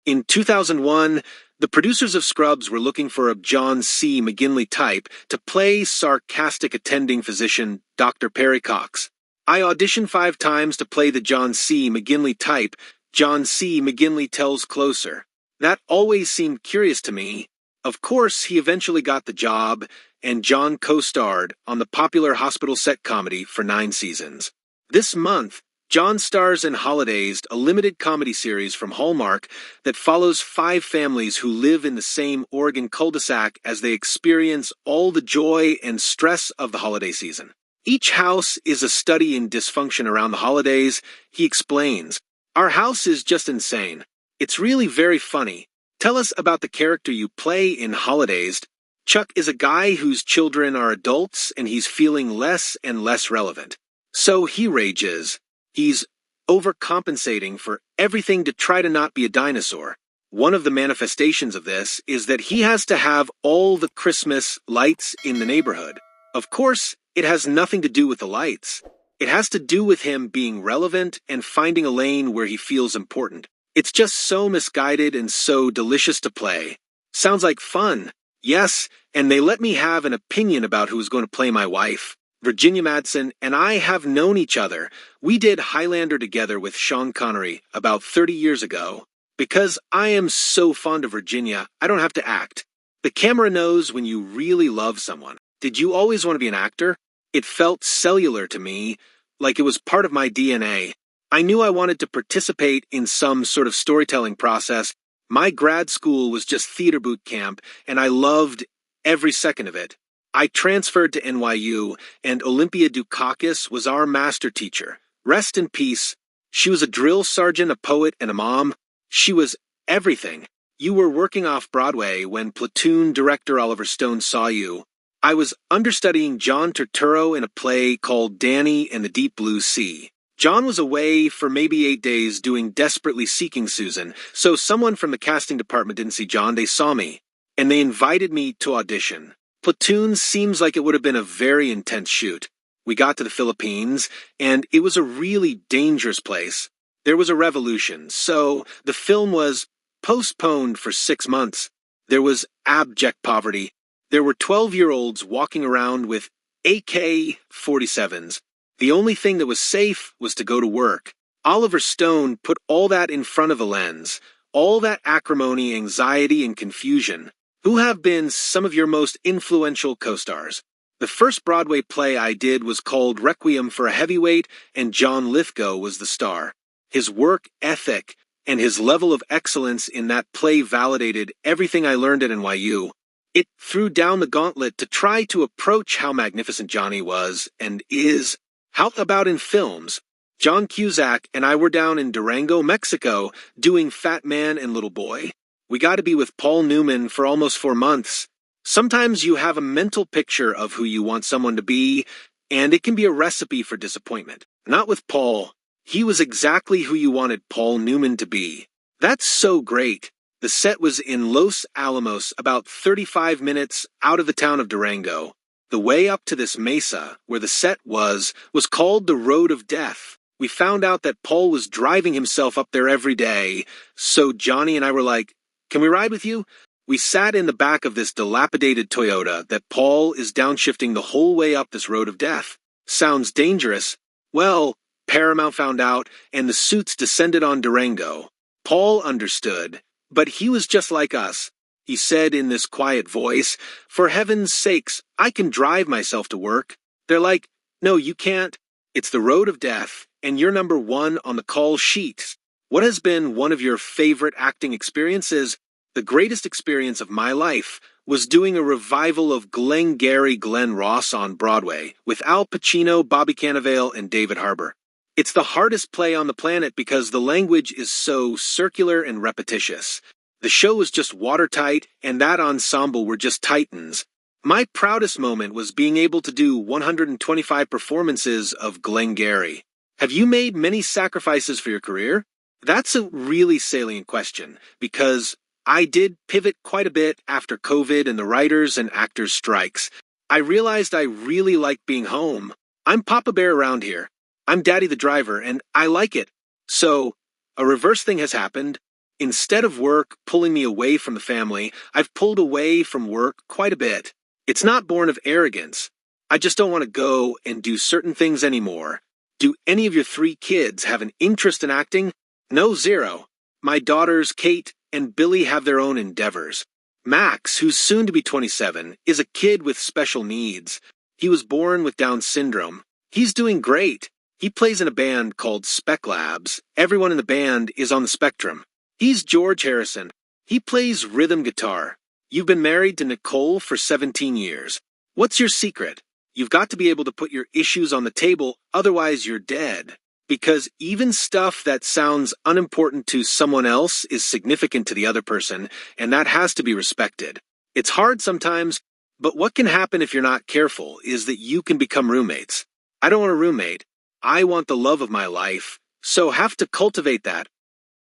In 2001, the producers of Scrubs were looking for a John C. McGinley type to play sarcastic attending physician Dr. Perry Cox. I auditioned 5 times to play the John C. McGinley type. John C. McGinley tells closer. That always seemed curious to me. Of course, he eventually got the job, and John co-starred on the popular hospital set comedy for 9 seasons. This month, John stars in Holidazed, a limited comedy series from Hallmark that follows 5 families who live in the same Oregon cul-de-sac as they experience all the joy and stress of the holiday season. Each house is a study in dysfunction around the holidays. He explains, "Our house is just insane. It's really very funny. Tell us about the character you play in Holidazed." Chuck is a guy whose children are adults and he's feeling less and less relevant. So he rages. He's overcompensating for everything to try to not be a dinosaur. One of the manifestations of this is that he has to have all the Christmas lights in the neighborhood. Of course, it has nothing to do with the lights. It has to do with him being relevant and finding a lane where he feels important. It's just so misguided and so delicious to play. Sounds like fun. Yes, and they let me have an opinion about who's going to play my wife. Virginia Madsen and I have known each other. We did Highlander together with Sean Connery about 30 years ago. Because I am so fond of Virginia, I don't have to act. The camera knows when you really love someone. Did you always want to be an actor? It felt cellular to me, like it was part of my DNA. I knew I wanted to participate in some sort of storytelling process. My grad school was just theater boot camp, and I loved every second of it. I transferred to NYU, and Olympia Dukakis was our master teacher. Rest in peace. She was a drill sergeant, a poet, and a mom. She was everything. You were working off Broadway when Platoon director Oliver Stone saw you. I was understudying John Turturro in a play called Danny and the Deep Blue Sea. John was away for maybe 8 days doing Desperately Seeking Susan, so someone from the casting department didn't see John. They saw me, and they invited me to audition. Platoon seems like it would have been a very intense shoot. We got to the Philippines, and it was a really dangerous place. There was a revolution, so the film was postponed for 6 months. There was abject poverty. There were 12-year-olds walking around with AK-47s. The only thing that was safe was to go to work. Oliver Stone put all that in front of the lens, all that acrimony, anxiety, and confusion. Who have been some of your most influential co-stars? The first Broadway play I did was called Requiem for a Heavyweight, and John Lithgow was the star. His work ethic and his level of excellence in that play validated everything I learned at NYU. It threw down the gauntlet to try to approach how magnificent Johnny was and is. How about in films? John Cusack and I were down in Durango, Mexico, doing Fat Man and Little Boy. We got to be with Paul Newman for almost 4 months. Sometimes you have a mental picture of who you want someone to be, and it can be a recipe for disappointment. Not with Paul. He was exactly who you wanted Paul Newman to be. That's so great. The set was in Los Alamos, about 35 minutes out of the town of Durango. The way up to this mesa, where the set was called the Road of Death. We found out that Paul was driving himself up there every day, so Johnny and I were like, "Can we ride with you?" We sat in the back of this dilapidated Toyota that Paul is downshifting the whole way up this road of death. Sounds dangerous. Well, Paramount found out, and the suits descended on Durango. Paul understood, but he was just like us. He said in this quiet voice, "For heaven's sakes, I can drive myself to work." They're like, "No, you can't. It's the road of death, and you're number 1 on the call sheet." What has been one of your favorite acting experiences? The greatest experience of my life was doing a revival of Glengarry Glen Ross on Broadway with Al Pacino, Bobby Cannavale, and David Harbour. It's the hardest play on the planet because the language is so circular and repetitious. The show was just watertight, and that ensemble were just titans. My proudest moment was being able to do 125 performances of Glengarry. Have you made many sacrifices for your career? That's a really salient question, because I did pivot quite a bit after COVID and the writers' and actors' strikes. I realized I really like being home. I'm Papa Bear around here. I'm Daddy the driver, and I like it. So, a reverse thing has happened. Instead of work pulling me away from the family, I've pulled away from work quite a bit. It's not born of arrogance. I just don't want to go and do certain things anymore. Do any of your 3 kids have an interest in acting? No, 0. My daughters, Kate and Billy, have their own endeavors. Max, who's soon to be 27, is a kid with special needs. He was born with Down syndrome. He's doing great. He plays in a band called Spec Labs. Everyone in the band is on the spectrum. He's George Harrison. He plays rhythm guitar. You've been married to Nicole for 17 years. What's your secret? You've got to be able to put your issues on the table, otherwise you're dead. Because even stuff that sounds unimportant to someone else is significant to the other person, and that has to be respected. It's hard sometimes, but what can happen if you're not careful is that you can become roommates. I don't want a roommate. I want the love of my life, so have to cultivate that